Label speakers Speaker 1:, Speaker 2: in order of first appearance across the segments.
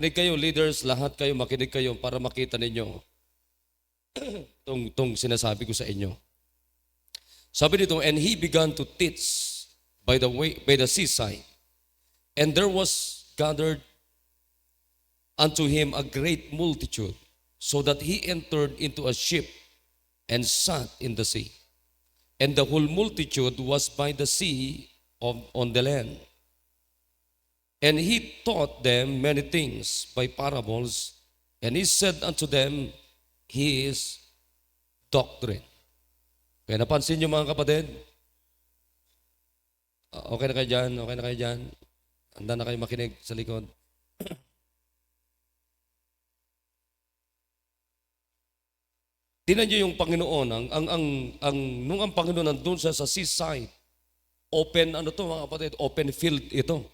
Speaker 1: Makinig kayo, leaders, lahat kayo, makinig kayo para makita ninyo tong sinasabi ko sa inyo. Sabi dito, and he began to teach by the seaside. And there was gathered unto him a great multitude, so that he entered into a ship and sat in the sea. And the whole multitude was by the sea on the land. And he taught them many things by parables, and he said unto them his doctrine. Kaya napansin niyo mga kapatid? Okay na kayo dyan? Okay na kayo dyan? Handa na kayo makinig sa likod? Tingnan niyo yung Panginoon, nung ang Panginoon nandun sa seaside, open, ano to mga kapatid, open field ito.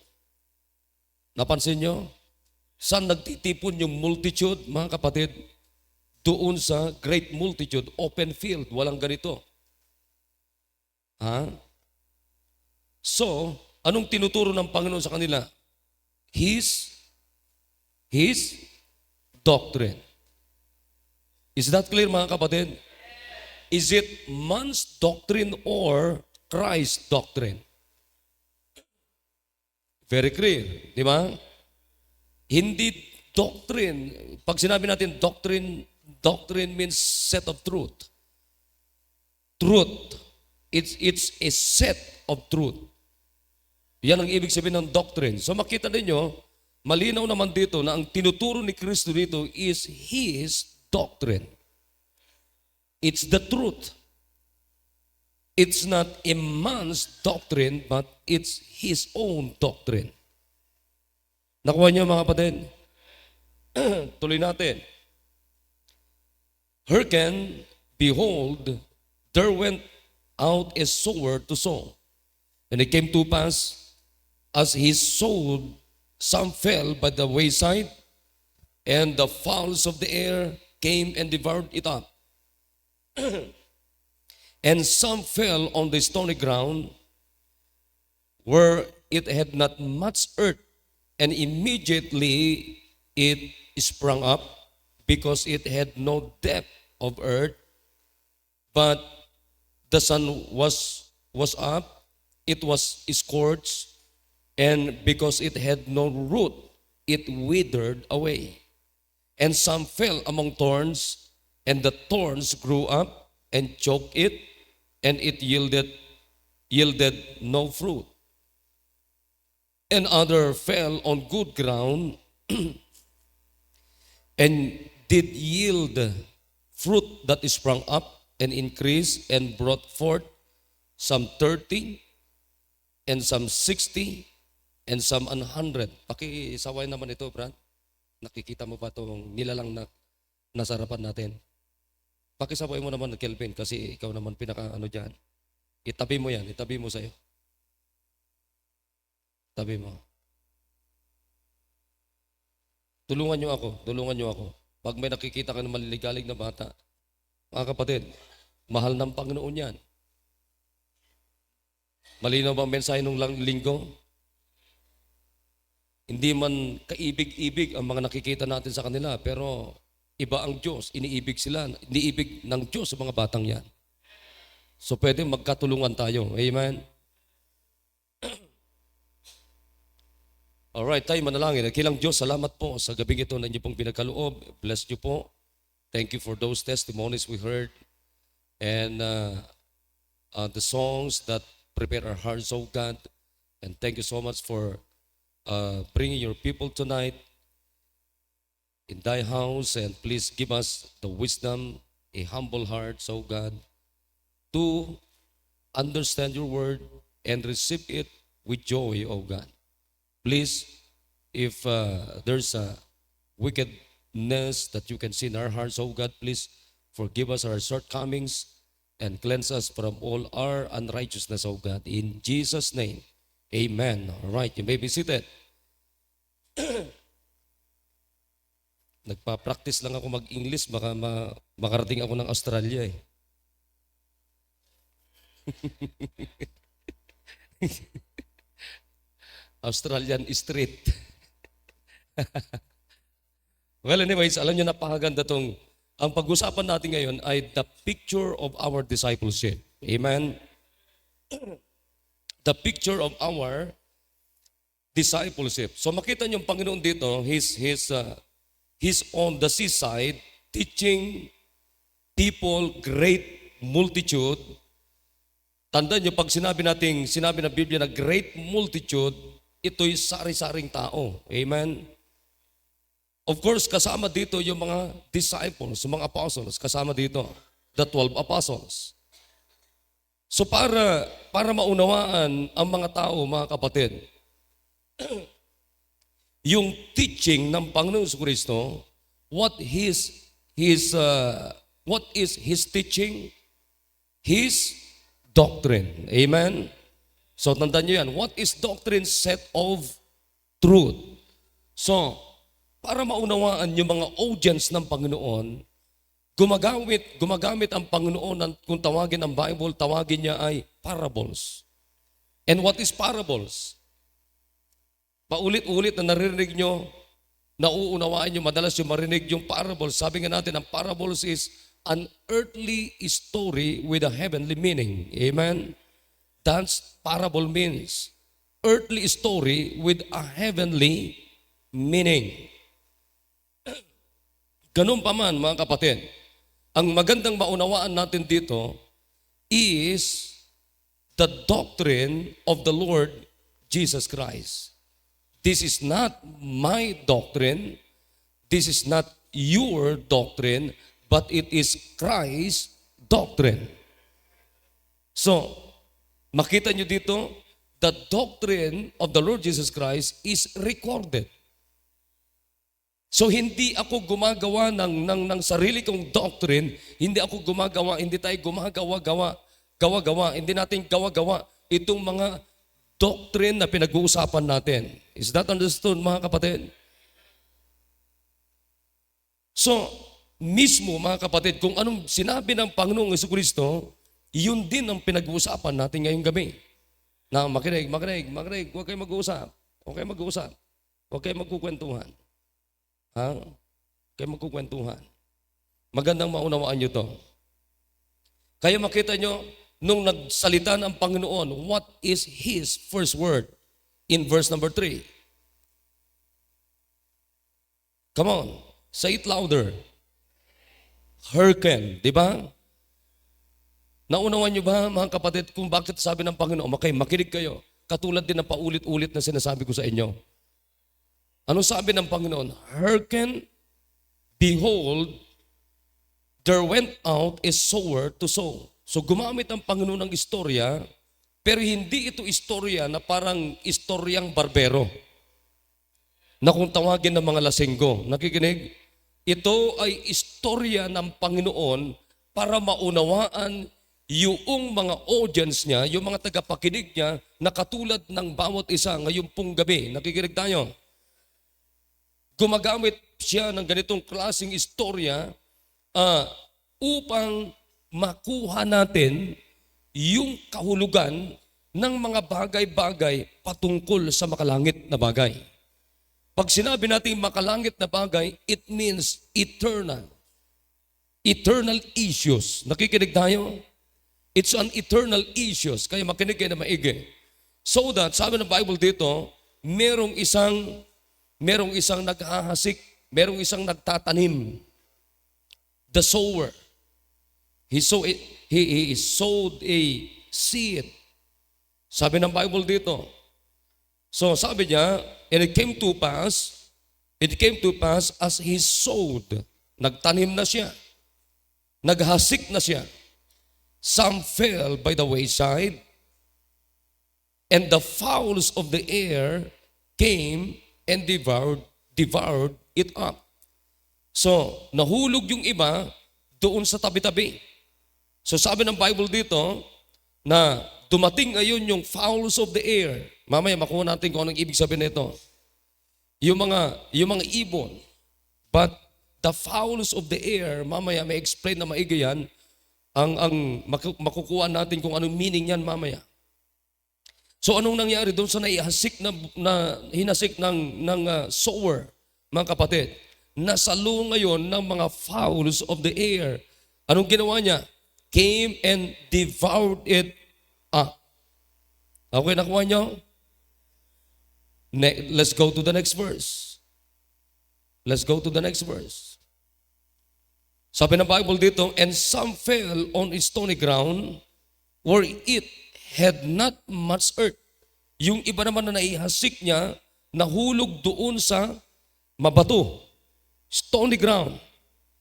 Speaker 1: Napansin niyo? Saan nagtitipon yung multitude, mga kapatid? Doon sa great multitude, open field, walang ganito. Ha? So, anong tinuturo ng Panginoon sa kanila? His doctrine. Is that clear mga kapatid? Is it man's doctrine or Christ's doctrine? Very clear, di ba? Hindi doctrine. Pag sinabi natin doctrine means set of truth. Truth. It's a set of truth. Yan ang ibig sabihin ng doctrine. So makita ninyo, malinaw naman dito na ang tinuturo ni Kristo dito is His doctrine. It's the truth. It's not a man's doctrine, but it's His own doctrine. Nakuha niyo mga kapatid? Tuloy natin. Hearken, behold, there went out a sower to sow. And it came to pass, as he sowed, some fell by the wayside, and the fowls of the air came and devoured it up. And some fell on the stony ground, where it had not much earth, and immediately it sprang up, because it had no depth of earth. But the sun was up, it was scorched, and because it had no root, it withered away. And some fell among thorns, and the thorns grew up and choked it, and it yielded no fruit. And other fell on good ground, and did yield fruit that sprang up and increased, and brought forth some 30, and some 60, and some 100. Pakisaway naman ito, Brad. Nakikita mo ba itong nilalang na nasa harapan natin? Pakisaway mo naman, Kelvin, kasi ikaw naman pinaka-ano dyan. Itabi mo yan, itabi mo sa'yo. Tabi mo. Tulungan niyo ako. Pag may nakikita ka ng maliligalig na bata, mga kapatid, mahal ng Panginoon yan. Malinaw ba ang mensahe nung linggo? Hindi man kaibig-ibig ang mga nakikita natin sa kanila, pero iba ang Diyos, iniibig ng Diyos sa mga batang yan. So pwede magkatulungan tayo. Amen? Alright, tayo manalangin. Kilang Diyos, salamat po sa gabing ito na inyo pong pinagkaloob. Bless you po. Thank you for those testimonies we heard and the songs that prepare our hearts, oh God. And thank you so much for bringing your people tonight in thy house, and please give us the wisdom, a humble heart, so God, to understand your word and receive it with joy, oh God. Please, if there's a wickedness that you can see in our hearts, oh God, please forgive us our shortcomings and cleanse us from all our unrighteousness, oh God. In Jesus' name, amen. All right, you may be seated. Nagpa-practice lang ako mag-English, baka makarating ako ng Australia eh. Australian street. Well, anyways, alam niyo napakaganda tong, ang pag-usapan natin ngayon ay the picture of our discipleship. Amen? The picture of our discipleship. So makita niyo yung Panginoon dito, he's on the seaside teaching people, great multitude. Tandaan niyo, pag sinabi ng Biblia na great multitude, ito'y sari-saring tao. Amen? Of course, kasama dito yung mga disciples, yung mga apostles, kasama dito, the 12 apostles. So para maunawaan ang mga tao, mga kapatid, yung teaching ng Panginoon Kristo, what is his teaching? His doctrine. Amen? So tandaan nyo yan. What is doctrine? Set of truth. So, para maunawaan yung mga audience ng Panginoon, gumagamit ang Panginoon, kung tawagin ang Bible, tawagin niya ay parables. And what is parables? Paulit-ulit na naririnig nyo, nauunawaan nyo, madalas yung marinig yung parables. Sabi nga natin, ang parables is an earthly story with a heavenly meaning. Amen? That's parable means. Earthly story with a heavenly meaning. Ganun pa man, mga kapatid, ang magandang maunawaan natin dito is the doctrine of the Lord Jesus Christ. This is not my doctrine. This is not your doctrine, but it is Christ's doctrine. So, makita nyo dito, the doctrine of the Lord Jesus Christ is recorded. So hindi ako gumagawa ng sarili kong doctrine, hindi tayo gawa-gawa, hindi natin gawa-gawa itong mga doctrine na pinag-uusapan natin. Is that understood, mga kapatid? So, mismo mga kapatid, kung anong sinabi ng Panginoong Jesucristo, yun din ang pinag-uusapan natin ngayong gabi. Na makinig, huwag kayo mag-uusap. Huwag kayo magkukwentuhan. Ha? Kayo magkukwentuhan. Magandang maunawaan nyo to. Kaya makita nyo, nung nagsalita ng Panginoon, what is His first word? In verse number 3. Come on, say it louder. Hearken, di ba? Naunawan nyo ba, mga kapatid, kung bakit sabi ng Panginoon, makinig kayo. Katulad din ng paulit-ulit na sinasabi ko sa inyo. Ano sabi ng Panginoon? Hearken, behold, there went out a sower to sow. So gumamit ang Panginoon ng istorya, pero hindi ito istorya na parang istoryang barbero. Na kung tawagin ng mga lasenggo. Nakikinig? Ito ay istorya ng Panginoon para maunawaan yung mga audience niya, yung mga tagapakinig niya, na katulad ng bawat isa ngayong pong gabi. Nakikinig tayo? Gumagamit siya ng ganitong klaseng istorya upang makuha natin yung kahulugan ng mga bagay-bagay patungkol sa makalangit na bagay. Pag sinabi natin makalangit na bagay, it means eternal. Eternal issues. Nakikinig tayo? It's an eternal issues. Kaya makinig kayo na maigi. So that, sabi ng Bible dito, merong isang naghahasik, merong isang nagtatanim. The sower. He sowed a seed. Sabi ng Bible dito. So sabi niya, and it came to pass as he sowed. Nagtanim na siya. Naghasik na siya. Some fell by the wayside, and the fowls of the air came and devoured it up. So, nahulog yung iba doon sa tabi-tabi. So sabi ng Bible dito na dumating ngayon yung fowls of the air. Mamaya makuha natin kung anong ibig sabihin nito. Yung mga ibon. But the fowls of the air, mamaya may explain na maigi yan. Ang makukuha natin kung anong meaning yan mamaya. So anong nangyari doon sa hinasik ng sower, mga kapatid? nasalo ngayon ng mga fowls of the air. Anong ginawa niya? Came and devoured it up. Okay, nakuha niyo? Let's go to the next verse. Let's go to the next verse. Sabi ng Bible dito, and some fell on stony ground where it had not much earth. Yung iba naman na naihasik niya, nahulog doon sa mabato, stony ground,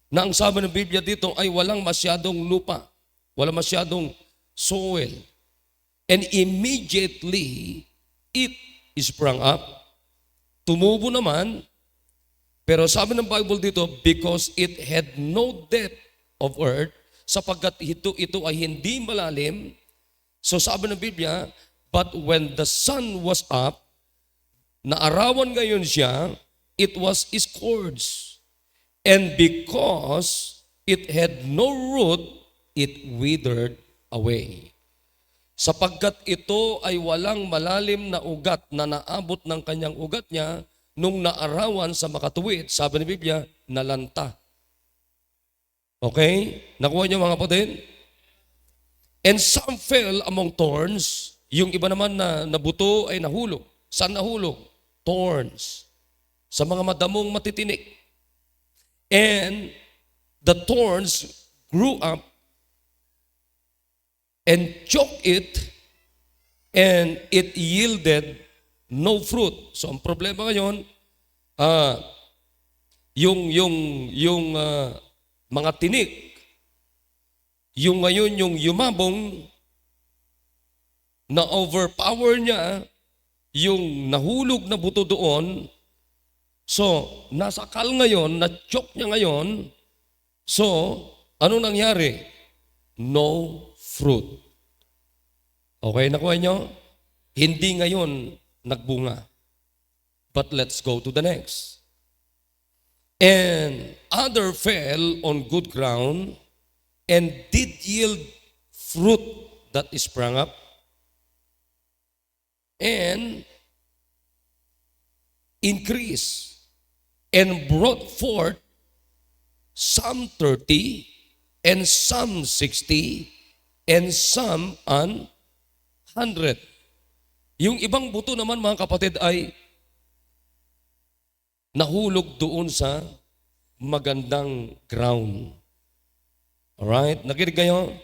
Speaker 1: na ang sabi ng Biblia dito ay walang masyadong lupa, walang masyadong soil. And immediately, it sprang up. Tumubo naman, pero sabi ng Bible dito, because it had no depth of earth, sapagkat ito ay hindi malalim. So sabi ng Biblia, but when the sun was up, naarawan ngayon siya, it was scourged. And because it had no root, it withered away. Sapagkat ito ay walang malalim na ugat na naabot ng kanyang ugat niya, nung naarawan sa makatuwid, sabi ng Biblia, nalanta. Okay? Nakuha niyo mga kapatid? And some fell among thorns. Yung iba naman na nabuto ay nahulog. Saan nahulog? Thorns. Sa mga madamong matitinik. And the thorns grew up and choked it, and it yielded no fruit. So ang problema ngayon, yung mga tinik, yung ngayon yung yumabong, na overpower niya yung nahulog na buto doon. So nasakal ngayon, na-choke niya ngayon. So ano nangyari? No fruit. Okay, nakuha niyo? Hindi ngayon nagbunga. But let's go to the next. And other fell on good ground and did yield fruit that sprang up and increased and brought forth some 30 and some 60 and some 100. Yung ibang buto naman mga kapatid ay nahulog doon sa magandang ground. Alright? Nakinig kayo?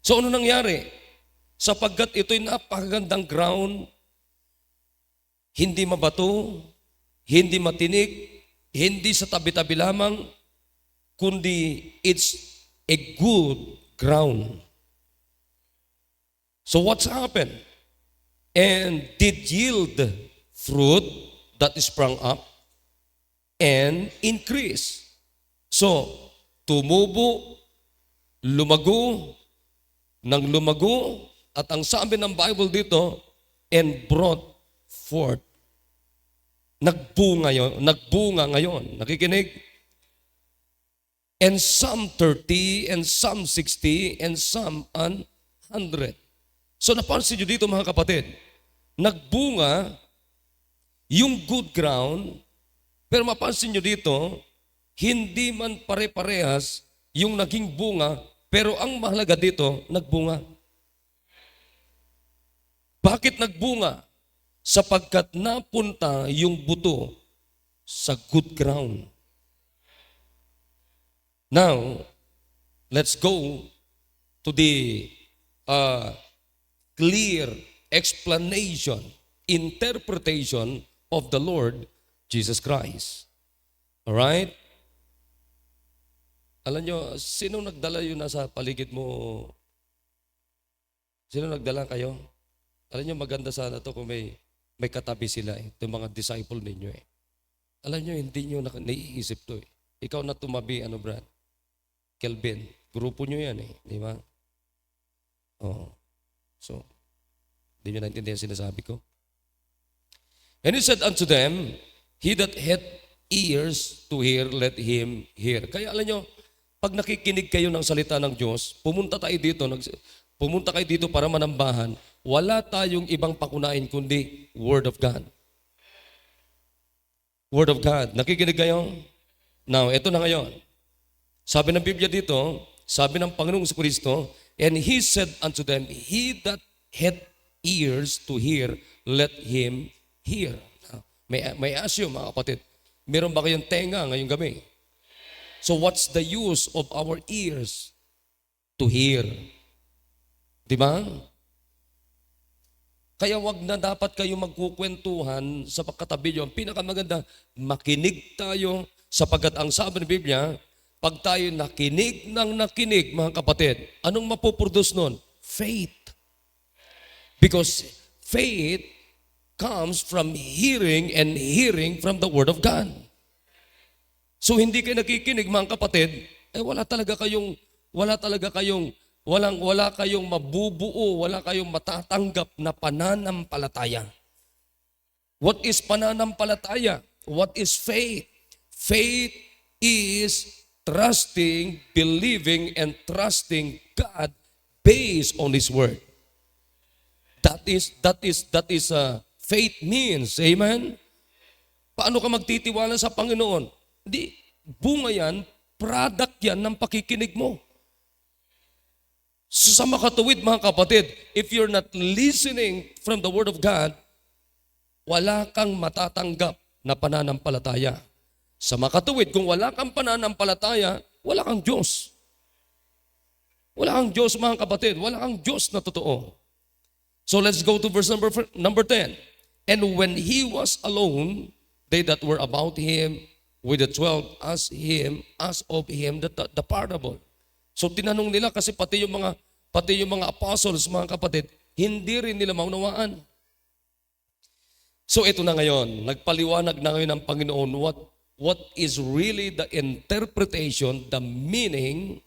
Speaker 1: So ano nangyari? Sapagkat ito'y napakagandang ground, hindi mabato, hindi matinik, hindi sa tabi-tabi lamang, kundi it's a good ground. So what's happened? And did yield fruit that sprang up and increase. So, tumubo, lumago, nang lumago, at ang sabi ng Bible dito, and brought forth. Nagbunga ngayon. Nakikinig? And some 30, and some 60, and some 100. So napansin nyo dito mga kapatid, nagbunga yung good ground, pero mapansin nyo dito, hindi man pare-parehas yung naging bunga, pero ang mahalaga dito, nagbunga. Bakit nagbunga? Sapagkat napunta yung buto sa good ground. Now, let's go to the clear explanation, interpretation of the Lord Jesus Christ. Alright? Alam nyo, sino nagdala yun nasa paligid mo? Sino nagdala kayo? Alam nyo, maganda sana to kung may katabi sila itong mga disciple ninyo Alam nyo, hindi nyo naiisip to Ikaw na tumabi, Brad? Kelvin, grupo nyo yan di ba? Oh. So, hindi nyo naintindihan sinasabi ko. And he said unto them, he that hath ears to hear, let him hear. Kaya alam nyo, pag nakikinig kayo ng salita ng Diyos, pumunta kayo dito para manambahan, wala tayong ibang pakunain kundi Word of God. Word of God. Nakikinig kayo? Now, ito na ngayon. Sabi ng Biblia dito, sabi ng Panginoong Kristo, and He said unto them, He that hath ears to hear, let him hear. Now, may ask you, mga kapatid, meron ba kayong tenga ngayong gabi? So what's the use of our ears? To hear. Di ba? Kaya wag na dapat kayo magkukwentuhan sa pagkatabi nyo. Ang pinakamaganda, makinig tayo sapagkat ang sabi ng Biblia, pag tayo nakinig ng nakinig, mga kapatid, anong mapuproduce nun? Faith. Because faith comes from hearing and hearing from the Word of God. So hindi kayo nakikinig, mga kapatid, wala kayong mabubuo, wala kayong matatanggap na pananampalataya. What is pananampalataya? What is faith? Faith is trusting, believing, and trusting God based on His Word. That is faith means. Amen? Paano ka magtitiwala sa Panginoon? Hindi, bunga yan, product yan ng pakikinig mo. So sa makatuwid, mga kapatid, if you're not listening from the Word of God, wala kang matatanggap na pananampalataya. Sa makatuwid, kung wala kang pananampalataya, wala kang Diyos. Wala kang Diyos, mga kapatid. Wala kang Diyos na totoo. So let's go to verse number 10. And when He was alone, they that were about Him with the 12 asked of Him the parable. So tinanong nila kasi pati yung mga apostles, mga kapatid, hindi rin nila maunawaan. So ito na ngayon, nagpaliwanag na ngayon ng Panginoon what is really the interpretation, the meaning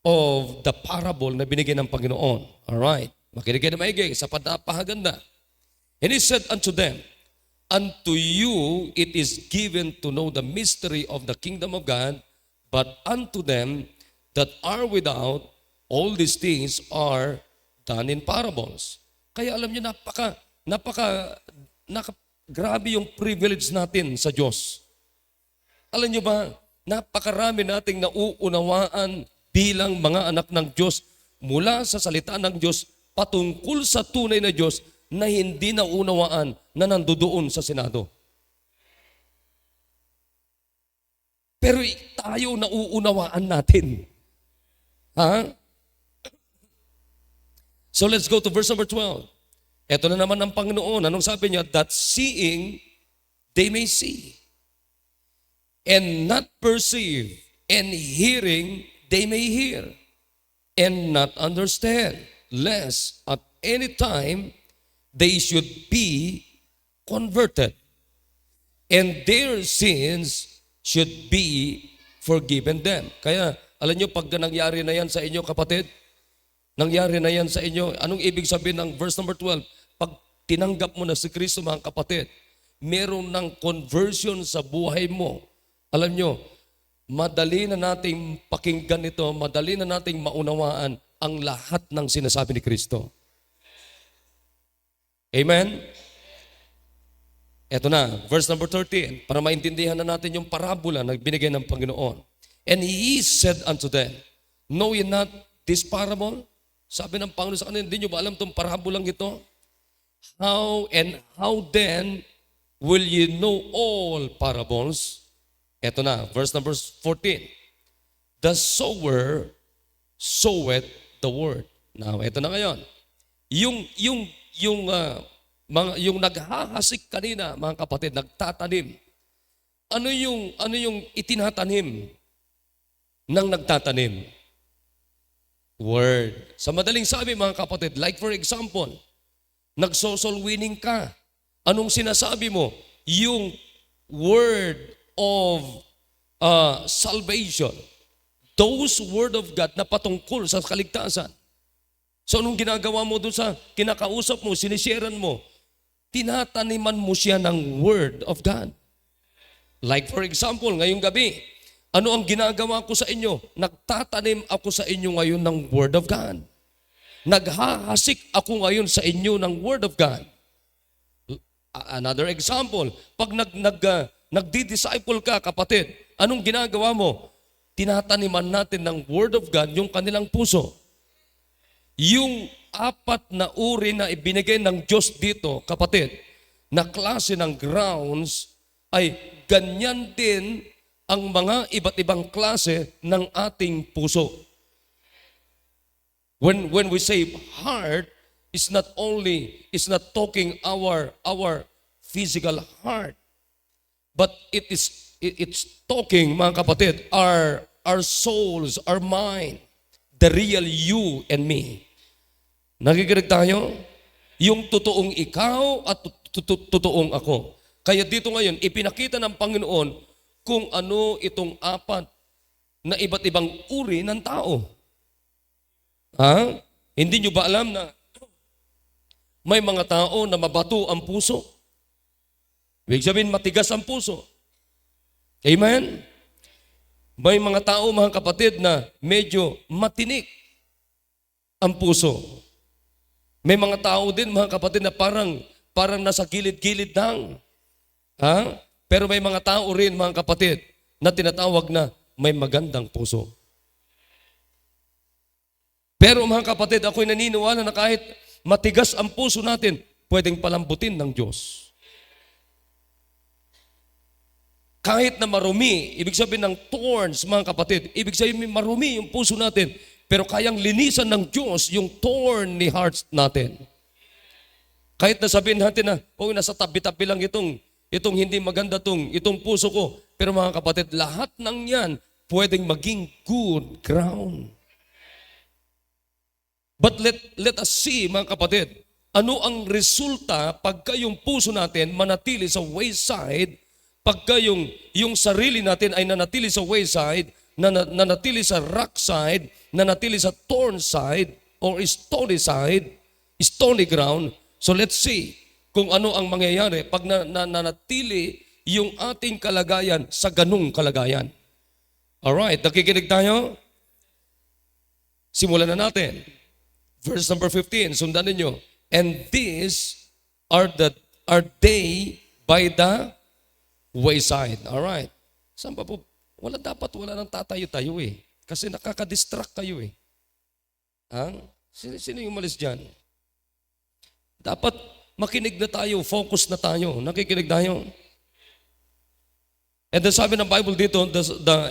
Speaker 1: of the parable na binigyan ng Panginoon. Alright, makinig kayo na maigi sa napakaganda. And He said unto them, unto you it is given to know the mystery of the kingdom of God, but unto them that are without, all these things are done in parables. Kaya alam niyo, grabe yung privilege natin sa Diyos. Alam niyo ba, napakarami nating nauunawaan bilang mga anak ng Diyos mula sa salita ng Diyos patungkol sa tunay na Diyos na hindi naunawaan na nandoon sa Senado. Pero tayo nauunawaan natin. Ha? So let's go to verse number 12. Ito na naman ang Panginoon. Anong sabi niya? That seeing, they may see. And not perceive. And hearing, they may hear. And not understand. Lest at any time, they should be converted. And their sins should be forgiven them. Kaya, alam nyo, pag nangyari na yan sa inyo, kapatid, nangyari na yan sa inyo, anong ibig sabihin ng verse number 12? Pag tinanggap mo na si Kristo, mga kapatid, meron ng conversion sa buhay mo. Alam nyo, madali na nating pakinggan ito, madali na nating maunawaan ang lahat ng sinasabi ni Kristo. Amen? Ito na, verse number 13, para maintindihan na natin yung parabola na binigay ng Panginoon. And He said unto them, know ye not this parable? Sabi ng Panginoon sa kanila, hindi nyo ba alam itong parabolang ito? How then will ye know all parables? Ito na, verse number 14. The sower soweth the word. Now, ito na ngayon. Yung naghahasik kanina, mga kapatid, nagtatanim. Ano yung itinatanim ng nagtatanim? Word. Sa madaling sabi, mga kapatid, like for example, nagso-soul winning ka. Anong sinasabi mo? Yung word of salvation. Those word of God na patungkol sa kaligtasan. So anong ginagawa mo doon sa kinakausap mo, sinisharean mo? Tinataniman mo siya ng word of God. Like for example, ngayong gabi, ano ang ginagawa ko sa inyo? Nagtatanim ako sa inyo ngayon ng word of God. Naghahasik ako ngayon sa inyo ng word of God. Another example, pag nagdi-disciple ka, kapatid, anong ginagawa mo? Tinataniman natin ng Word of God yung kanilang puso. Yung apat na uri na ibinigay ng Diyos dito, kapatid, na klase ng grounds, ay ganyan din ang mga iba't ibang klase ng ating puso. When we say heart, it's not talking our physical heart, but it's talking, mga kapatid, our souls, our mind, the real you and me. Nakikinig tayo? Yung totoong ikaw at totoong ako. Kaya dito ngayon, ipinakita ng Panginoon kung ano itong apat na iba't ibang uri ng tao. Ha? Hindi nyo ba alam na may mga tao na mabato ang puso? Ibig sabihin, matigas ang puso. Amen? May mga tao, mga kapatid, na medyo matinik ang puso. May mga tao din, mga kapatid, na parang nasa gilid-gilid lang. Ha? Pero may mga tao rin, mga kapatid, na tinatawag na may magandang puso. Pero mga kapatid, ako'y naniniwala na kahit matigas ang puso natin, pwedeng palambutin ng Diyos. Kahit na marumi, ibig sabihin ng thorns, mga kapatid, ibig sabihin marumi yung puso natin, pero kayang linisan ng Diyos yung thorny hearts natin. Kahit na sabihin natin na, nasa tabi-tabi lang itong hindi maganda itong puso ko. Pero mga kapatid, lahat ng yan pwedeng maging good ground. But let us see, mga kapatid, ano ang resulta pagka yung puso natin manatili sa wayside, pagka yung sarili natin ay nanatili sa wayside, nanatili sa rock side, nanatili sa thorn side, or stony side, stony ground. So let's see kung ano ang mangyayari pag nanatili yung ating kalagayan sa ganung kalagayan. Alright, nakikinig tayo? Simulan na natin. Verse number 15, sundan ninyo. And these are they by the wayside. Alright. Saan pa po? Wala nang tatayo-tayo eh. Kasi nakaka-distract kayo eh. Sino yung umalis dyan? Dapat makinig na tayo, focus na tayo. Nakikinig tayo. And then sabi ng Bible dito,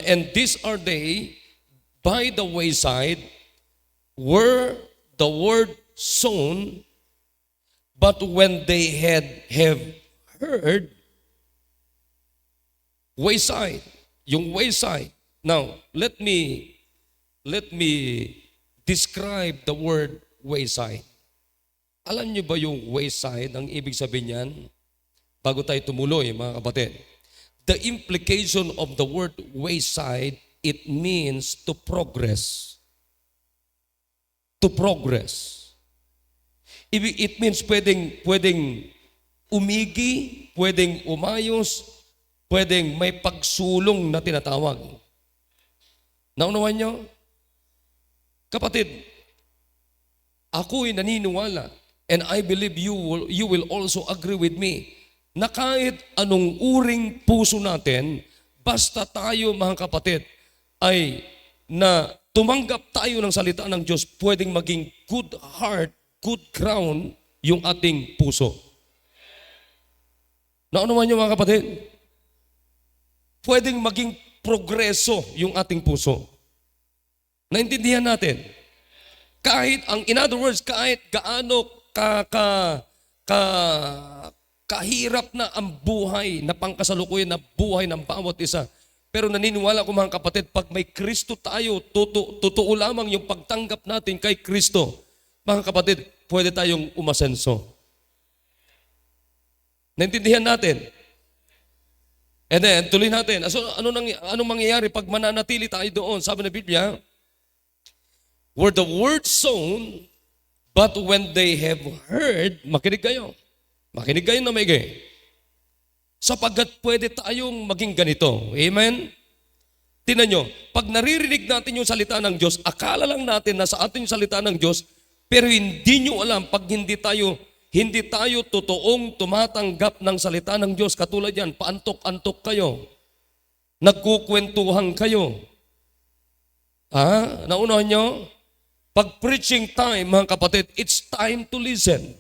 Speaker 1: and these are they by the wayside were the word sown, but when they have heard, wayside, yung wayside. Now, let me describe the word wayside. Alam niyo ba yung wayside, ang ibig sabihin niyan? Bago tayo tumuloy, mga kapatid. The implication of the word wayside, it means to progress. To progress. It means pwedeng umigi, pwedeng umayos, pwedeng may pagsulong na tinatawag. Naunawan nyo? Kapatid, ako'y naniniwala, and I believe you will also agree with me, na kahit anong uring puso natin, basta tayo, mga kapatid, ay na tumanggap tayo ng salita ng Diyos, pwedeng maging good heart, good ground yung ating puso. Naunawan niyo, mga kapatid? Pwedeng maging progreso yung ating puso. Naintindihan natin? In other words, kahit gaano kahirap na ang buhay na pangkasalukuyan na buhay ng bawat isa, pero naniniwala ko, mga kapatid, pag may Kristo tayo, totoo lamang yung pagtanggap natin kay Kristo. Mga kapatid, pwede tayong umasenso. Naintindihan natin? And then, tuloy natin. So, anong mangyayari pag mananatili tayo doon? Sabi ng Biblia, were the word sown, but when they have heard, makinig kayo. Makinig kayo na maigi. Sapagkat pwede tayong maging ganito. Amen? Tingnan nyo, pag naririnig natin yung salita ng Diyos, akala lang natin na sa ating salita ng Diyos, pero hindi nyo alam pag hindi tayo hindi tayo totoong tumatanggap ng salita ng Diyos. Katulad yan, paantok-antok kayo. Nagkukwentuhan kayo. Naunahan nyo? Pag preaching time, mga kapatid, it's time to listen.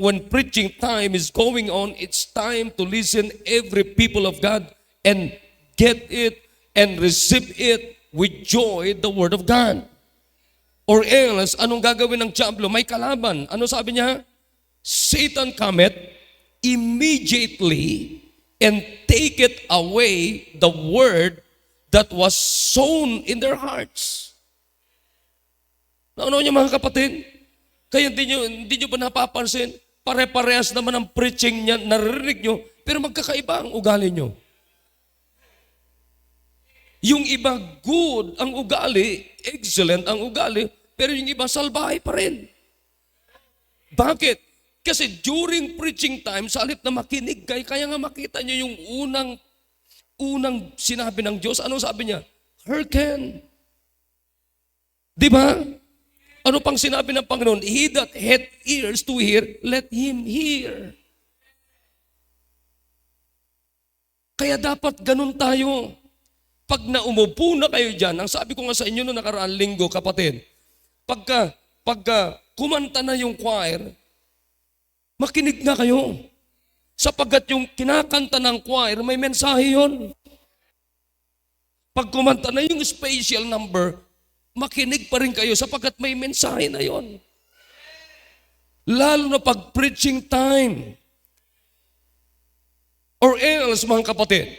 Speaker 1: When preaching time is going on, it's time to listen every people of God and get it and receive it with joy, the Word of God. Or else, anong gagawin ng diablo? May kalaban. Ano sabi niya? Satan cometh immediately and taketh away the word that was sown in their hearts. Ano niyo mga kapatid? Kaya hindi nyo ba napapansin? Pare-parehas naman ang preaching niya, naririnig nyo, pero magkakaiba ang ugali nyo. Yung iba good ang ugali, excellent ang ugali, pero yung iba salbahay pa rin. Bakit? Kasi during preaching time, sa halip na makinig kayo, kaya nga makita nyo yung unang sinabi ng Diyos. Ano sabi niya? Hearken. Di ba? Ano pang sinabi ng Panginoon? He that hath ears to hear, let him hear. Kaya dapat ganun tayo. Pag naumupo na kayo dyan, ang sabi ko nga sa inyo noong nakaraang linggo, kapatid, pagka kumanta na yung choir, makinig na kayo. Sapagkat yung kinakanta ng choir, may mensahe yun. Pag kumanta na yung special number, makinig pa rin kayo sapagkat may mensahe na yon. Lalo na pag preaching time. Or else, mga kapatid,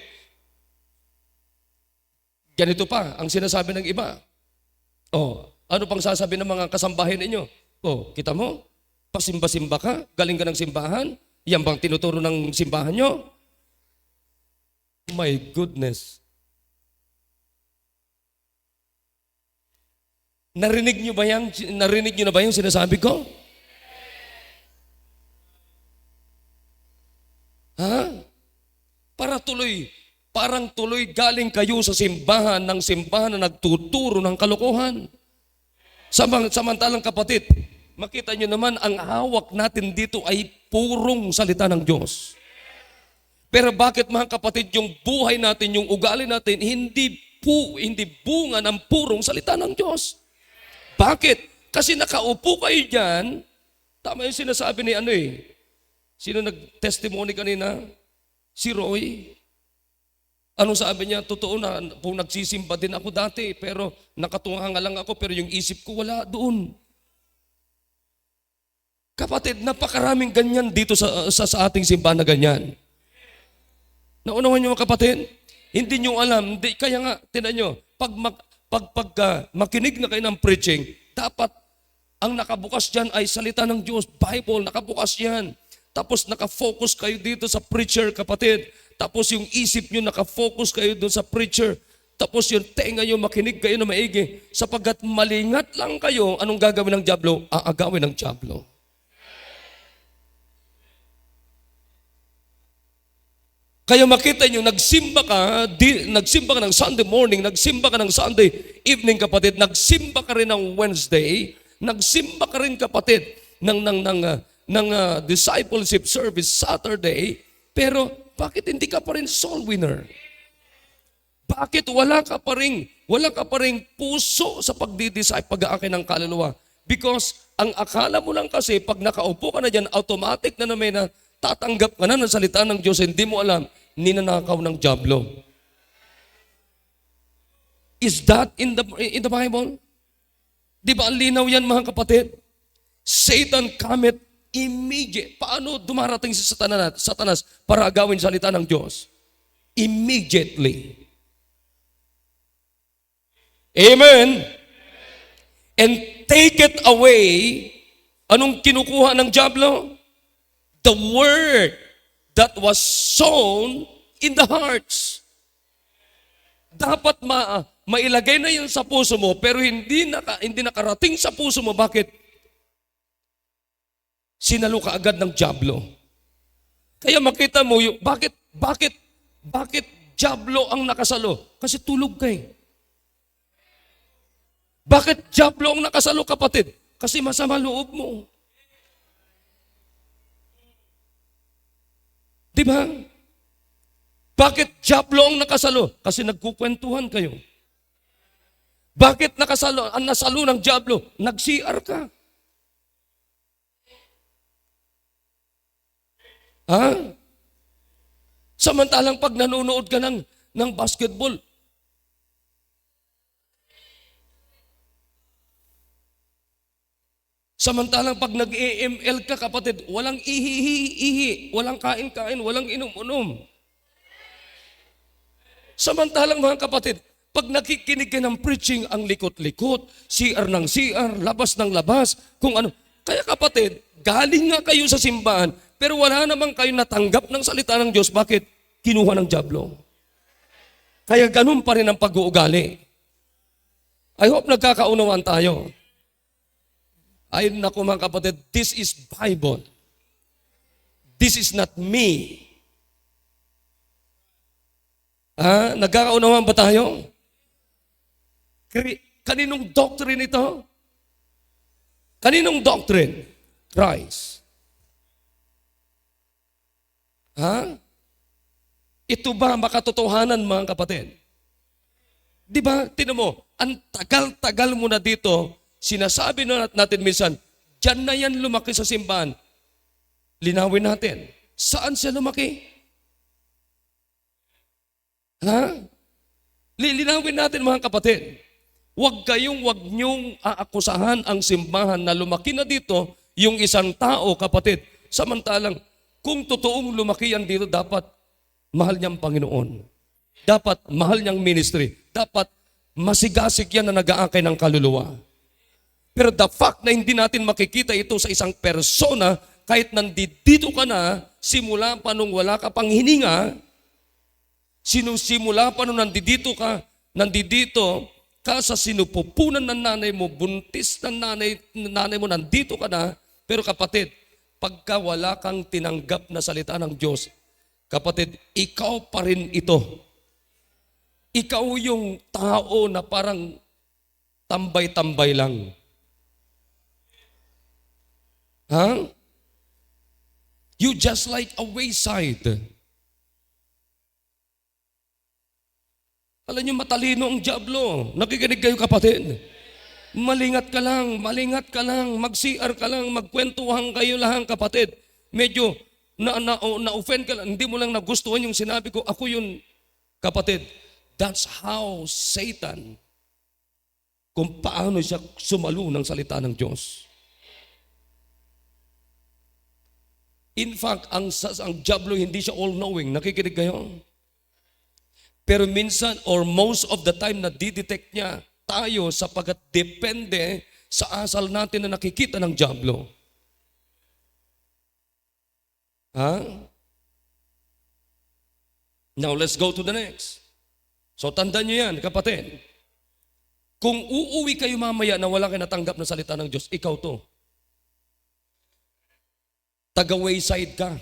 Speaker 1: ganito pa ang sinasabi ng iba. Ano pang sasabi ng mga kasambahin ninyo? Kita mo? Pasimba-simba ka? Galing ka ng simbahan? Yan bang tinuturo ng simbahan nyo? My goodness. Narinig nyo na ba yung sinasabi ko? Parang tuloy galing kayo sa simbahan na nagtuturo ng kalokohan. Samantalang kapatid, makita nyo naman ang hawak natin dito ay purong salita ng Diyos. Pero bakit mga kapatid, yung buhay natin, yung ugali natin, hindi bunga ng purong salita ng Diyos? Bakit? Kasi nakaupo kayo dyan, tama yung sinasabi ni sino nag-testimony kanina? Si Roy. Anong sabi niya? Totoo na, kung nagsisimba din ako dati, pero nakatunga nga lang ako, pero yung isip ko wala doon. Kapatid, napakaraming ganyan dito sa ating simbahan na ganyan. Naunawan niyo mga kapatid? Hindi niyo alam, kaya nga, tinan niyo, pag makinig na kayo ng preaching, dapat ang nakabukas dyan ay salita ng Diyos, Bible, nakabukas yan. Tapos nakafocus kayo dito sa preacher, kapatid. Tapos yung isip nyo, nakafocus kayo doon sa preacher. Tapos yung tenga nyo, makinig kayo na maigi. Sapagkat malingat lang kayo, anong gagawin ng diablo? Aagawin ng diablo. Kaya makita nyo, nagsimba ka ng Sunday morning, nagsimba ka ng Sunday evening, kapatid, nagsimba ka rin ng Wednesday, nagsimba ka rin, kapatid, ng discipleship service Saturday, pero bakit hindi ka pa rin soul winner? Bakit wala ka pa rin puso sa pagdidisciple, pag-aakay ng kaluluwa? Because ang akala mo lang kasi, pag nakaupo ka na dyan, automatic na naman na tatanggap ka na ng salita ng Diyos, hindi mo alam, ninanakaw ng diablo. Is that in the Bible? Di ba ang linaw yan, mga kapatid? Satan cometh immediate. Paano dumarating si Satanas para agawin salita ng Diyos? Immediately. Amen? And take it away. Anong kinukuha ng diablo? The word that was sown in the hearts. Dapat mailagay na yun sa puso mo, pero hindi nakarating sa puso mo. Bakit? Sinalo ka agad ng diablo. Kaya makita mo, bakit diablo ang nakasalo? Kasi tulog ka eh. Bakit diablo ang nakasalo, kapatid? Kasi masama loob mo. Di ba? Bakit Diablo ang nakasalo? Kasi nagkukwentuhan kayo. Bakit ang nasalo ng Diablo? Nag-CR ka. Ha? Samantalang pag nanonood ka ng basketball, samantalang pag nag-AML ka, kapatid, walang ihi-ihi, walang kain-kain, walang inom-unom. Samantalang mga kapatid, pag nakikinig ka ng preaching, ang likot-likot, CR ng CR, labas ng labas, kung ano. Kaya kapatid, galing nga kayo sa simbahan, pero wala namang kayo natanggap ng salita ng Diyos. Bakit? Kinuha ng Diablo. Kaya ganun pa rin ang pag-uugali. I hope nagkakaunawaan tayo. Ay naku mga kapatid, this is Bible. This is not me. Nagkakaunawaan ba tayo? Kaninong doctrine ito? Kaninong doctrine? Christ. Ito ba makatotohanan mga kapatid? Di ba, tinan mo, ang tagal-tagal mo na dito, sinasabi na natin minsan, dyan na yan lumaki sa simbahan. Linawin natin. Saan siya lumaki? Lilinawin natin mga kapatid. Huwag niyong aakusahan ang simbahan na lumaki na dito yung isang tao, kapatid. Samantalang, kung totoong lumaki yan dito, dapat mahal niyang Panginoon. Dapat mahal niyang ministry. Dapat masigasig yan na nag-aakay ng kaluluwa. Pero the fact na hindi natin makikita ito sa isang persona, kahit nandito ka na, simula pa nung wala ka pang hininga, simula pa nung nandito ka sa sinupupunan ng nanay mo, buntis ng nanay mo, nandito ka na, pero kapatid, pagka wala kang tinanggap na salita ng Diyos, kapatid, ikaw pa rin ito. Ikaw yung tao na parang tambay-tambay lang. You just like a wayside. Alam niyo, matalino ang Diablo. Nakikinig kayo kapatid. Malingat ka lang, mag-CR ka lang, magkwentuhan kayo lang kapatid. Medyo na-offend ka lang, hindi mo lang nagustuhan yung sinabi ko, ako yun kapatid. That's how Satan, kung paano siya sumalo ng salita ng Diyos. In fact, ang Diablo hindi siya all-knowing. Nakikinig kayo? Pero minsan or most of the time na didetect niya tayo sapagkat depende sa asal natin na nakikita ng Diablo. Now let's go to the next. So tandaan niyo yan, kapatid. Kung uuwi kayo mamaya na wala kayo natanggap na salita ng Diyos, ikaw to. Taga-wayside ka.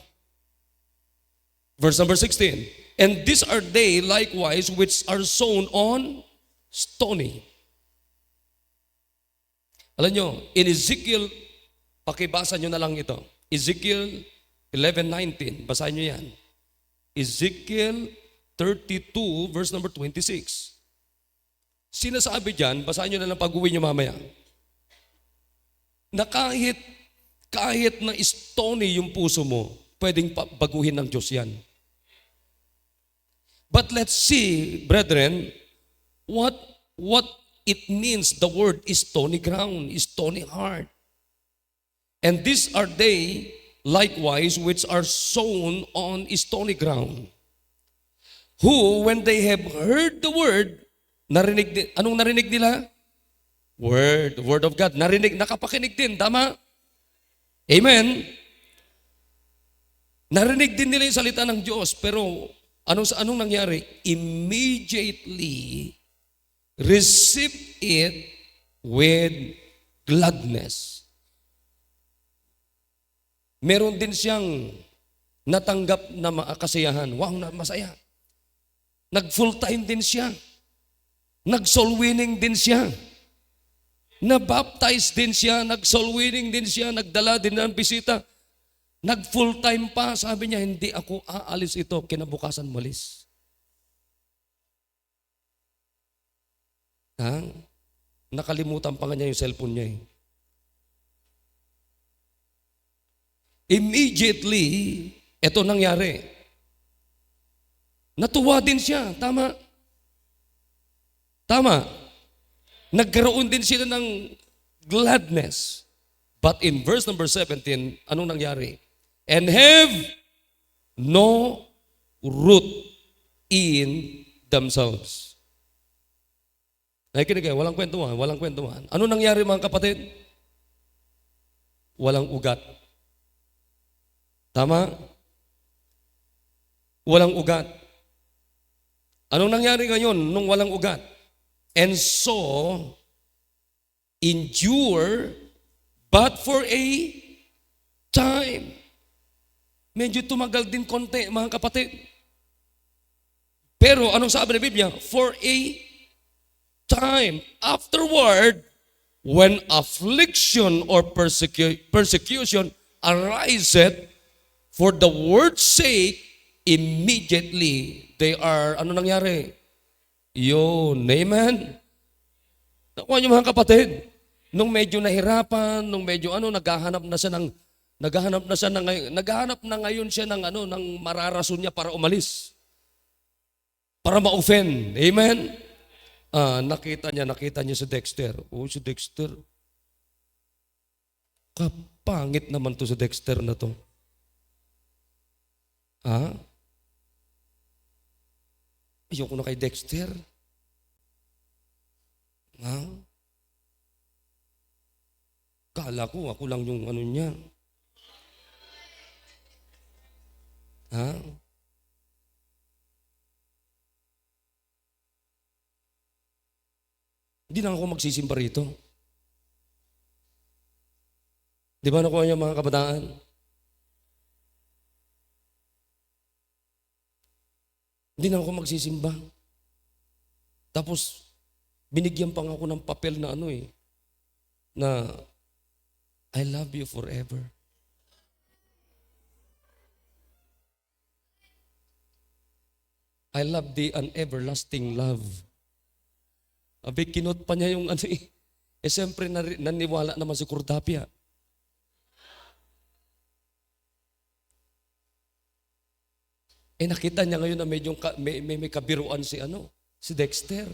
Speaker 1: Verse number 16. And these are they likewise which are sown on stony. Alam nyo, in Ezekiel, pakibasa nyo na lang ito. Ezekiel 11:19, basahin nyo yan. Ezekiel 32, verse number 26. Sinasabi dyan, basahin nyo na lang pag-uwi nyo mamaya, na kahit na stony yung puso mo, pwedeng baguhin ng Diyos yan. But let's see, brethren, what it means, the word is stony ground, is stony heart. And these are they, likewise, which are sown on stony ground, who, when they have heard the word, anong narinig nila? Word of God. Nakapakinig din, tama? Amen? Narinig din nila yung salita ng Diyos, pero anong nangyari? Immediately receive it with gladness. Meron din siyang natanggap na kasiyahan. Wow, masaya. Nag-full time din siya. Nag-soul winning din siya. Na-baptize din siya. Nag-soul winning din siya. Nagdala din ng bisita. Nag-full time pa, sabi niya, hindi ako aalis ito, kinabukasan malis. Ha? Nakalimutan pa nga niya yung cellphone niya eh. Immediately, ito nangyari. Natuwa din siya, tama? Tama. Nagkaroon din sila ng gladness. But in verse number 17, anong nangyari? And have no root in themselves. Nakikinig kayo, walang kwentuhan, walang kwentuhan. Ano nangyari mga kapatid? Walang ugat. Tama? Walang ugat. Anong nangyari ngayon nung walang ugat? And so, endure but for a time. Medyo tumagal din konti, mga kapatid. Pero anong sabi ng Biblia? For a time. Afterward, when affliction or persecution ariseth for the word's sake, immediately they are, ano nangyari? Yun, amen? Nakuha niyo mga kapatid, nung medyo nahirapan, nung medyo naghahanap na ngayon siya ng mararason niya para umalis. Para ma-offend. Amen? Nakita niya si Dexter. Si Dexter. Kapangit naman to si Dexter na to. Ayoko na kay Dexter. Kala ko, ako lang yung niya. Hindi na ako magsisimba rito. Di ba nakuha niya mga kabataan? Hindi na ako magsisimba. Tapos, binigyan pa nga ako ng papel na na I love you forever. I love thee an everlasting love. Abi, kinot pa niya yung siyempre naniwala naman si Cordapia. Nakita niya ngayon na medyo may kabiruan si Dexter.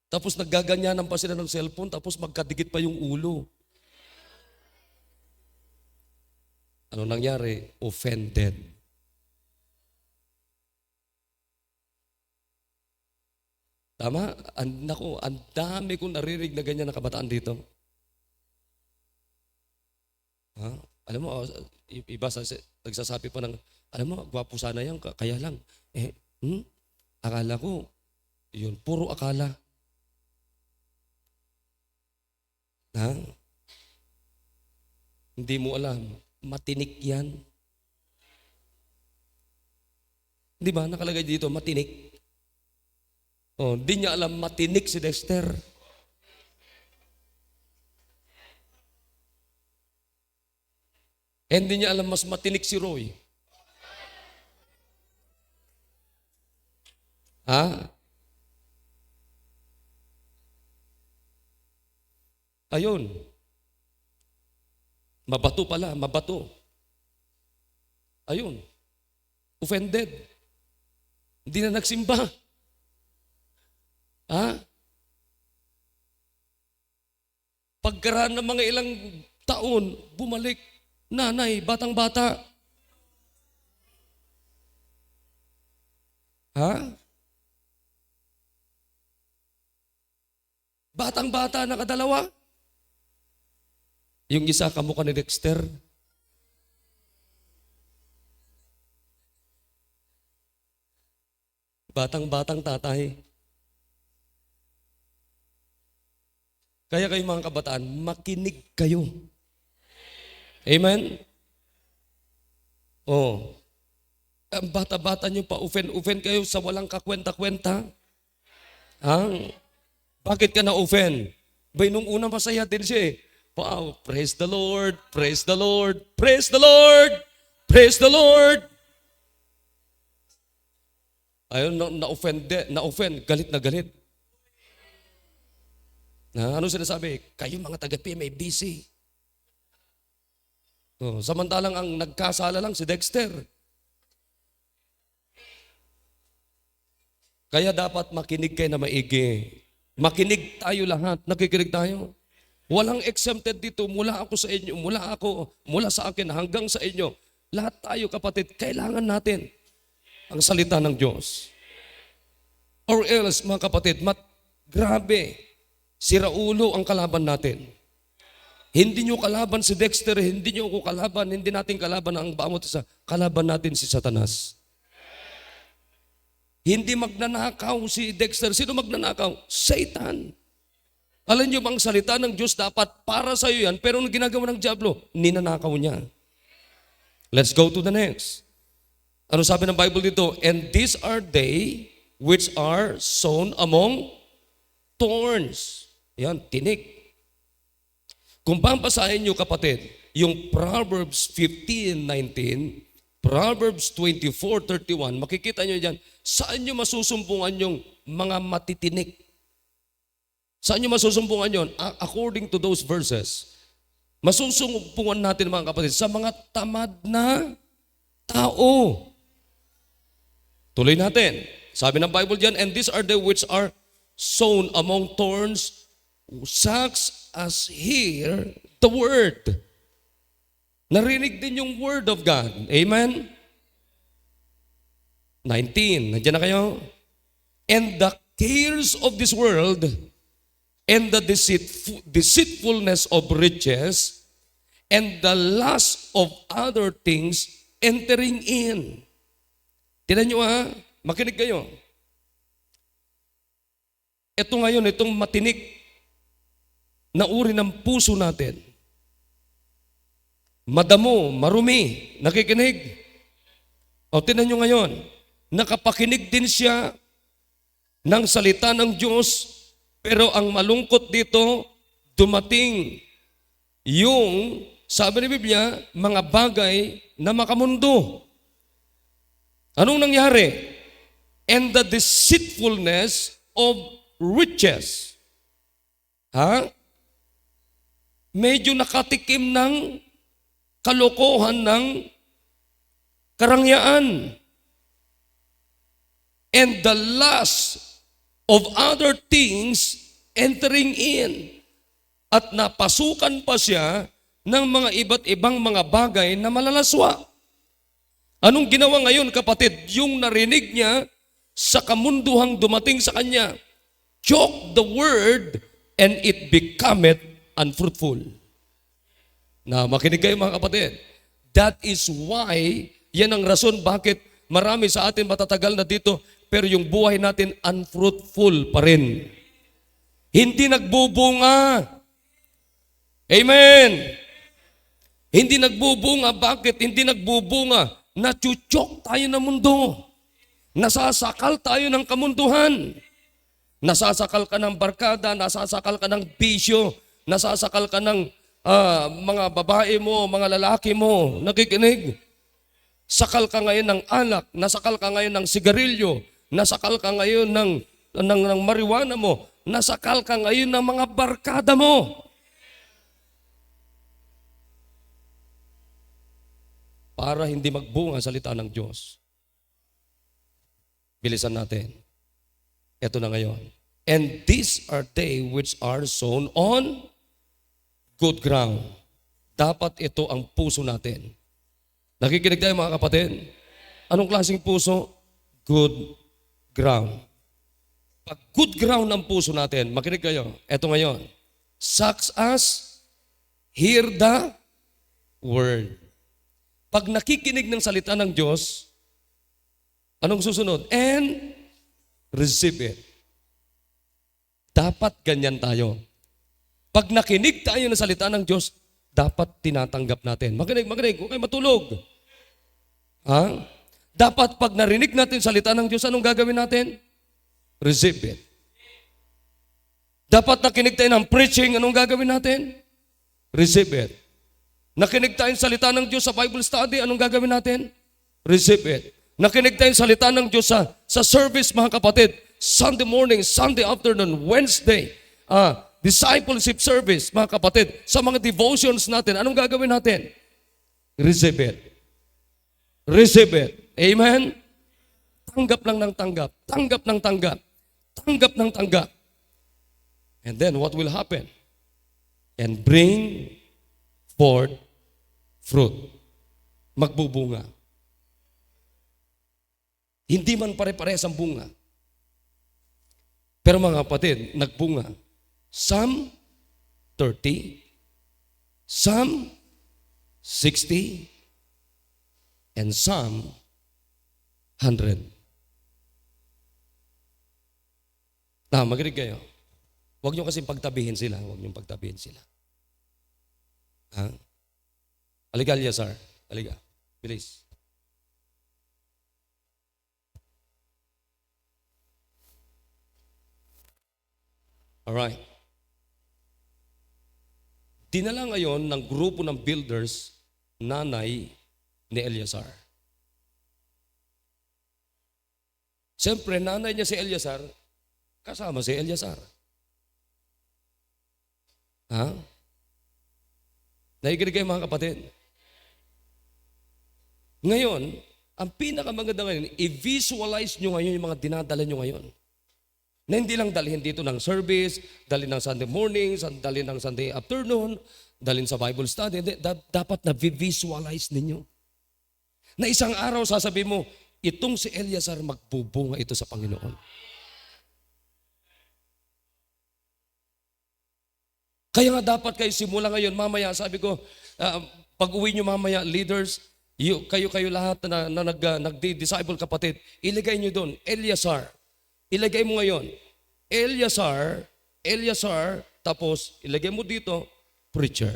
Speaker 1: Tapos naggaganyanan pa sila ng cellphone, tapos magkadikit pa yung ulo. Ano nangyari? Offended. Tama? Ang dami kong naririnig na ganyan na kabataan dito. Alam mo, iba nagsasabi pa ng, alam mo, gwapo sana yan, kaya lang. Akala ko, yun, puro akala. Hindi mo alam, matinik yan. Di ba, nakalagay dito, matinik. Di niya alam, matinik si Dexter. Hindi niya alam, mas matinik si Roy. Ayun. Mabato pala, mabato. Ayun. Offended. Hindi na nagsimba. Pagkaraan ng mga ilang taon, bumalik. Nanay, batang-bata. Batang-bata, nakadalawa. Yung isa, kamukha ni Dexter. Batang-batang tatay. Kaya kayo mga kabataan, makinig kayo. Amen? Ang bata-bata nyo pa, offend kayo sa walang kakwenta-kwenta. Bakit ka na-offend? Bay, nung una masaya din siya eh. Wow, praise the Lord, praise the Lord, praise the Lord, praise the Lord. Ayun, na-offend, galit na galit. Ano sinasabi? Kayo mga taga-PMA, busy. Samantalang ang nagkasala lang si Dexter. Kaya dapat makinig kayo na maigi. Makinig tayo lahat. Nakikinig tayo. Walang exempted dito. Mula ako sa inyo, mula sa akin hanggang sa inyo. Lahat tayo kapatid, kailangan natin ang salita ng Diyos. Or else, mga kapatid, grabe, siraulo ang kalaban natin. Hindi nyo kalaban si Dexter, hindi nyo ako kalaban, hindi natin kalaban ang bawat isa. Kalaban natin si Satanas. Hindi magnanakaw si Dexter. Sino magnanakaw? Satan. Alam nyo bang salita ng Diyos dapat para sa iyo yan, pero ang ginagawa ng Diablo, ninanakaw niya. Let's go to the next. Ano sabi ng Bible dito? And these are they which are sown among thorns. Yan, tinik. Kung pampasahin nyo kapatid, yung Proverbs 15:19, Proverbs 24:31, makikita nyo dyan, saan nyo masusumpungan yung mga matitinik? Saan nyo masusumpungan yun? According to those verses, masusumpungan natin mga kapatid sa mga tamad na tao. Tuloy natin. Sabi ng Bible dyan, and these are the which are sown among thorns, such as hear the word. Narinig din yung word of God. Amen? 19. Nandiyan na kayo? And the cares of this world and the deceitfulness of riches and the lust of other things entering in. Tignan nyo makinig kayo. Ito ngayon, itong matinik na uri ng puso natin. Madamo, marumi, nakikinig. O tignan nyo ngayon, nakapakinig din siya ng salita ng Diyos, pero ang malungkot dito, dumating yung, sabi ni Biblia, mga bagay na makamundo. Anong nangyari? And the deceitfulness of riches. Medyo nakatikim ng kalokohan ng karangyaan. And the lust of other things entering in. At napasukan pa siya ng mga iba't ibang mga bagay na malalaswa. Anong ginawa ngayon kapatid? Yung narinig niya sa kamunduhang dumating sa kanya, choke the word and it becometh unfruitful. Na makinig kayo mga kapatid. That is why, yan ang rason bakit marami sa atin matatagal na dito, pero yung buhay natin unfruitful pa rin. Hindi nagbubunga. Amen. Hindi nagbubunga. Bakit hindi nagbubunga? Nachuchok tayo ng mundo. Nasasakal tayo ng kamunduhan. Nasasakal ka ng barkada, nasasakal ka ng bisyo, nasasakal ka ng mga babae mo, mga lalaki mo, nakikinig. Sakal ka ngayon ng alak, nasakal ka ngayon ng sigarilyo, nasakal ka ngayon ng marijuana mo, nasakal ka ngayon ng mga barkada mo. Para hindi magbunga ang salita ng Diyos. Bilisan natin. Ito na ngayon. And these are they which are sown on good ground. Dapat ito ang puso natin. Nakikinig tayo mga kapatid? Anong klaseng puso? Good ground. Pag good ground ang puso natin, makinig kayo. Ito ngayon. Such as hear the word. Pag nakikinig ng salita ng Diyos, anong susunod? And receive it. Dapat ganyan tayo. Pag nakinig tayo ng salita ng Diyos, dapat tinatanggap natin. Makinig, huwag kayo matulog. Dapat pag narinig natin salita ng Diyos, anong gagawin natin? Receive it. Dapat nakinig tayo ng preaching, anong gagawin natin? Receive it. Nakinig tayo ng salita ng Diyos sa Bible study, anong gagawin natin? Receive it. Nakinig tayo ng salita ng Diyos sa service, mga kapatid. Sunday morning, Sunday afternoon, Wednesday, discipleship service, mga kapatid. Sa mga devotions natin, anong gagawin natin? Receive it. Receive it. Amen? Tanggap lang ng tanggap. Tanggap ng tanggap. Tanggap ng tanggap. And then what will happen? And bring forth fruit. Magbubunga. Hindi man pare-parehas ang bunga. Pero mga kapatid, nagbunga. Some 30, some 60, and some 100. Makinig kayo. Huwag niyo kasi pagtabihin sila. Huwag niyo pagtabihin sila. Ha? Halika, Eliasar. Halika. Bilis. Alright. Dinala ngayon ng grupo ng builders, nanay ni Eliasar. Siyempre, nanay niya si Eliasar, kasama si Eliasar. Ha? Nakikinig kayo mga kapatid? Ngayon, ang pinakamaganda ngayon, i-visualize nyo ngayon yung mga dinadala nyo ngayon. Na hindi lang dalhin dito ng service, dalhin ng Sunday morning, dalhin ng Sunday afternoon, dalhin sa Bible study. Dapat na visualize ninyo. Na isang araw sasabihin mo, itong si Eliasar magbubunga ito sa Panginoon. Kaya nga dapat kayo simula ngayon, mamaya sabi ko, pag uwi nyo mamaya, leaders, kayo lahat na nagdi-disciple kapatid, ilagay nyo doon, Eliasar. Ilagay mo ngayon, Eliasar, tapos ilagay mo dito, preacher.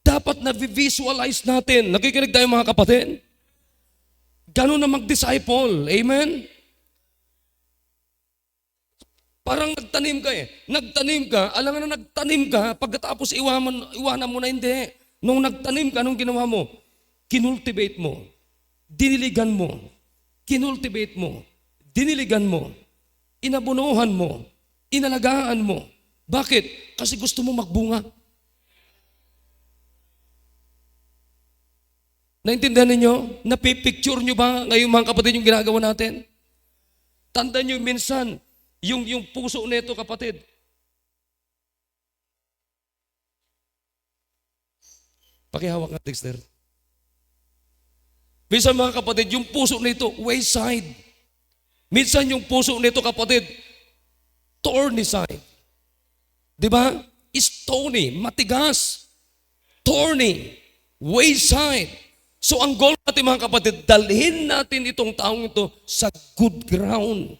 Speaker 1: Dapat na visualize natin. Nakikinig tayo mga kapatid? Ganun na mag-disciple. Amen? Parang nagtanim ka Nagtanim ka, alam nga na nagtanim ka, pagkatapos iwanan mo na hindi. Nung nagtanim ka, anong ginawa mo? Kinultivate mo. Diniligan mo. Kinultivate mo. Diniligan mo. Inabunuhan mo. Inalagaan mo. Bakit? Kasi gusto mo magbunga. Naintindihan ninyo? Napipicture nyo ba ngayon mga kapatid yung ginagawa natin? Tandaan nyo minsan, yung puso nito kapatid. Pakihawak nga, Dexter. Minsan mga kapatid, yung puso nito, wayside. Minsan yung puso nito kapatid, thorny side. Diba? Stony, matigas. Thorny, wayside. So ang goal natin mga kapatid, dalhin natin itong taong ito sa good ground.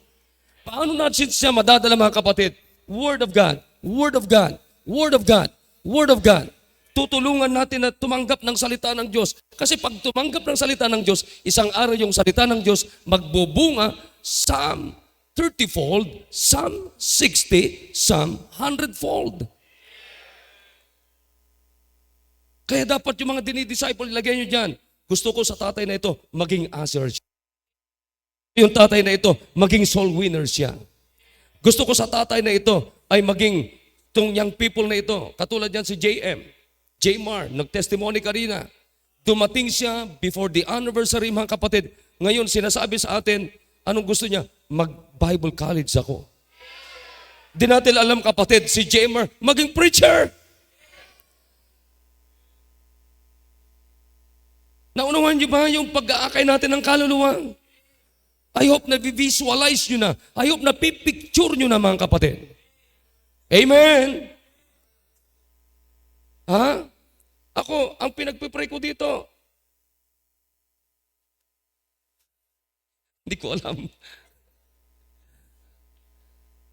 Speaker 1: Paano natin siya madadala mga kapatid? Word of God, Word of God, Word of God, Word of God. Tutulungan natin na tumanggap ng salita ng Diyos. Kasi pag tumanggap ng salita ng Diyos, isang araw yung salita ng Diyos magbubunga, some 30-fold, some 60, some 100-fold. Kaya dapat yung mga dinidisciple, ilagay nyo dyan. Gusto ko sa tatay na ito, maging usher siya. Yung tatay na ito, maging soul winner siya. Gusto ko sa tatay na ito, ay maging itong young people na ito. Katulad yan si J-Mar, nag-testimony kanina. Dumating siya before the anniversary, mga kapatid. Ngayon, sinasabi sa atin, anong gusto niya? Mag-Bible college ako. Di natin alam kapatid, si J-Mar, maging preacher. Naunawan niyo ba yung pag-aakay natin ng kaluluwa? I hope na visualize nyo na. I hope na pipicture nyo na mga kapatid. Amen? Ha? Ako, ang pinagpipray ko dito, hindi ko alam.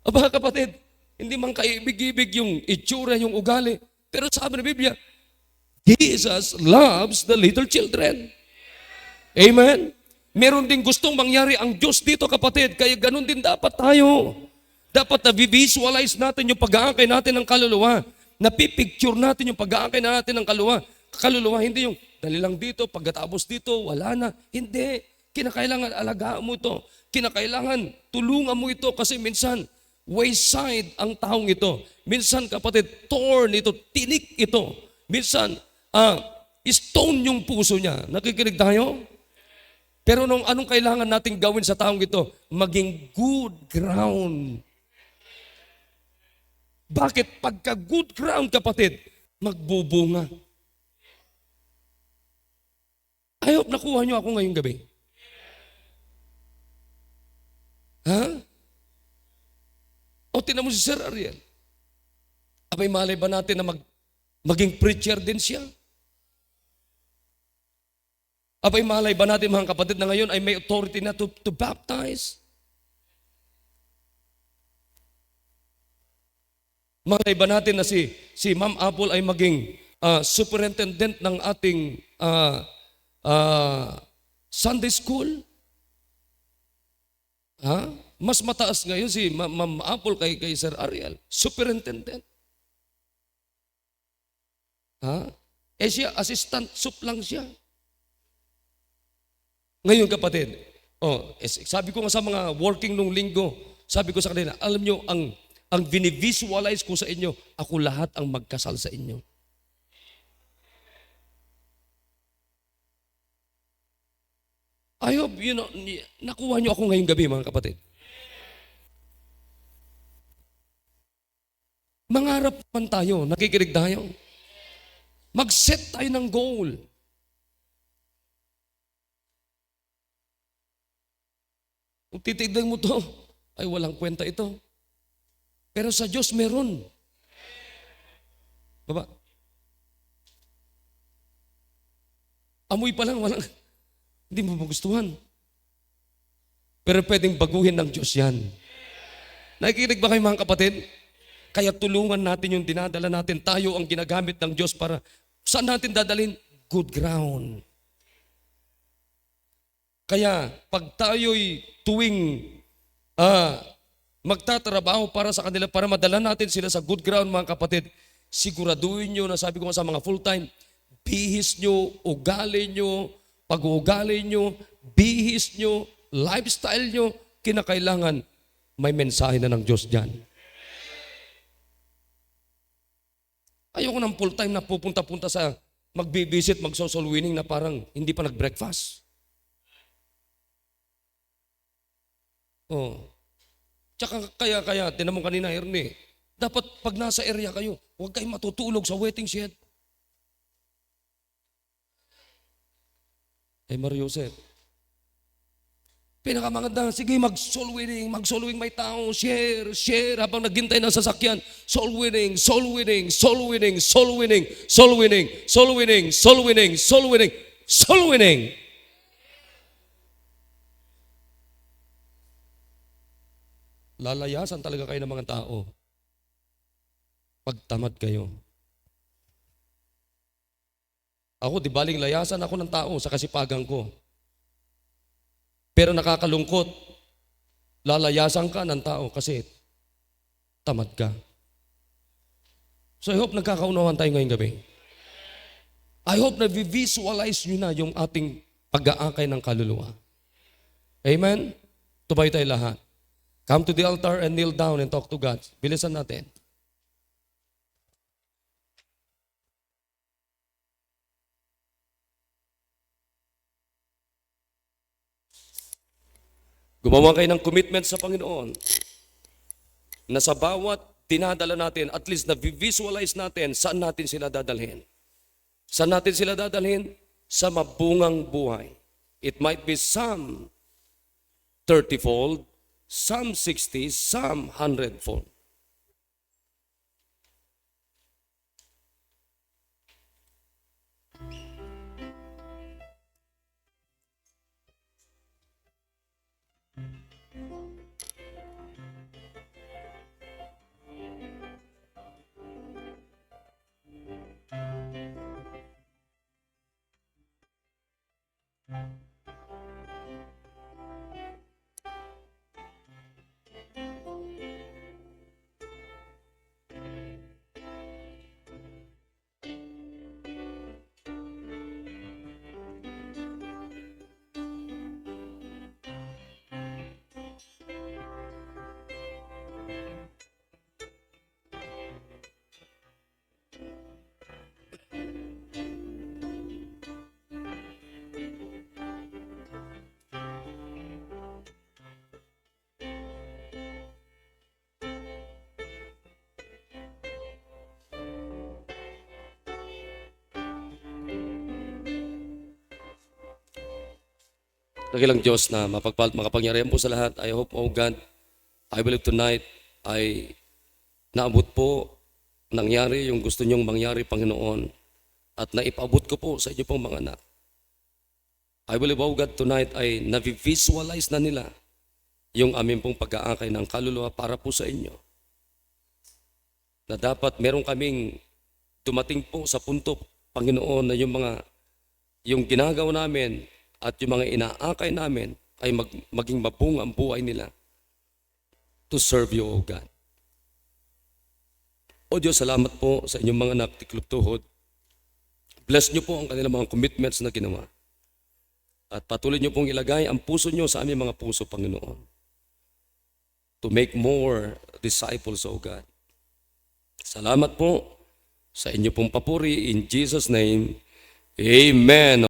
Speaker 1: Aba kapatid, hindi man kaibig-ibig yung itsura, yung ugali. Pero sabi ng Biblia, Jesus loves the little children. Amen? Meron din gustong mangyari ang Diyos dito, kapatid. Kaya ganun din dapat tayo. Dapat na-visualize natin yung pag-aakay natin ng kaluluwa. Napipicture natin yung pag-aakay natin ng kaluluwa. Hindi yung dali lang dito, pagkatapos dito, wala na. Hindi. Kinakailangan alagaan mo ito. Kinakailangan tulungan mo ito kasi minsan wayside ang taong ito. Minsan, kapatid, thorn ito, tinik ito. Minsan, stone yung puso niya. Nakikinig tayo? Pero anong kailangan nating gawin sa taong ito? Maging good ground. Bakit? Pagka good ground, kapatid, magbubunga. I hope nakuha niyo ako ngayong gabi. Ha? O tinan mo si Sir Ariel. Abay, malay ba natin na maging preacher din siya? Abay, malay ba natin mga kapatid na ngayon ay may authority na to baptize? Malay ba natin na si Ma'am Apple ay maging superintendent ng ating Sunday school? Ha? Mas mataas ngayon si Ma'am Apple kay Sir Ariel. Superintendent. Ha? Siya, assistant sup lang siya. Ngayon kapatid, sabi ko nga sa mga working nung linggo, sabi ko sa kanila, alam nyo, ang binivisualize ko sa inyo, ako lahat ang magkasal sa inyo. I hope, nakuha nyo ako ngayong gabi mga kapatid. Mangarap man tayo, nakikinig tayo. Mag-set tayo ng goal. Kung titignan mo to, ay walang kwenta ito. Pero sa Diyos meron. Baba. Amoy pa lang, hindi mo magustuhan. Pero pwedeng baguhin ng Diyos yan. Nakikinig ba kayo mga kapatid? Kaya tulungan natin yung dinadala natin. Tayo ang ginagamit ng Diyos para saan natin dadalhin? Good ground. Kaya pag tayo'y tuwing magtatrabaho para sa kanila, para madala natin sila sa good ground mga kapatid, siguraduhin nyo na sabi ko nga sa mga full-time, bihis nyo, ugali nyo, pag-uugali nyo, bihis nyo, lifestyle nyo, kinakailangan may mensahe na ng Diyos dyan. Ayoko ng full-time na pupunta-punta sa magbibisit, mag-social winning na parang hindi pa nag-breakfast. Tsaka kaya, tinan mo kanina, Ernie, dapat pag nasa area kayo, huwag kayong matutulog sa waiting shed. Mario Joseph, pinakamaganda, sige mag-soul winning may tao, share, habang naghintay ng sasakyan, soul winning. Lalayasan talaga kayo ng mga tao. Pagtamad kayo. Ako, di baling layasan ako ng tao sa kasipagan ko. Pero nakakalungkot, lalayasan ka ng tao kasi tamad ka. So I hope nagkakaunawan tayo ngayong gabi. I hope na visualize nyo na yung ating pag-aakay ng kaluluwa. Amen? Tubay tayo lahat. Come to the altar and kneel down and talk to God. Bilisan natin. Gumawa kayo ng commitment sa Panginoon na sa bawat dinadala natin, at least na visualize natin saan natin sila dadalhin. Saan natin sila dadalhin? Sa mabungang buhay. It might be some 30-fold, some 60, some 100-fold. Dakilang Diyos na makapangyarihan po sa lahat. I hope, oh God, I believe tonight ay naabot po, nangyari yung gusto niyong mangyari, Panginoon, at naipabot ko po sa inyo pong mga anak. I believe, oh God, tonight ay na-visualize na nila yung aming pong pag-aakay ng kaluluwa para po sa inyo. Na dapat meron kaming dumating po sa punto, Panginoon, na yung ginagawa namin at yung mga inaakay namin ay maging mabunga ang buhay nila to serve you, O God. O Diyos, salamat po sa inyong mga anak, tiklop tuhod. Bless niyo po ang kanilang mga commitments na ginawa. At patuloy niyo pong ilagay ang puso niyo sa aming mga puso, Panginoon. To make more disciples, O God. Salamat po sa inyo pong papuri. In Jesus' name, Amen.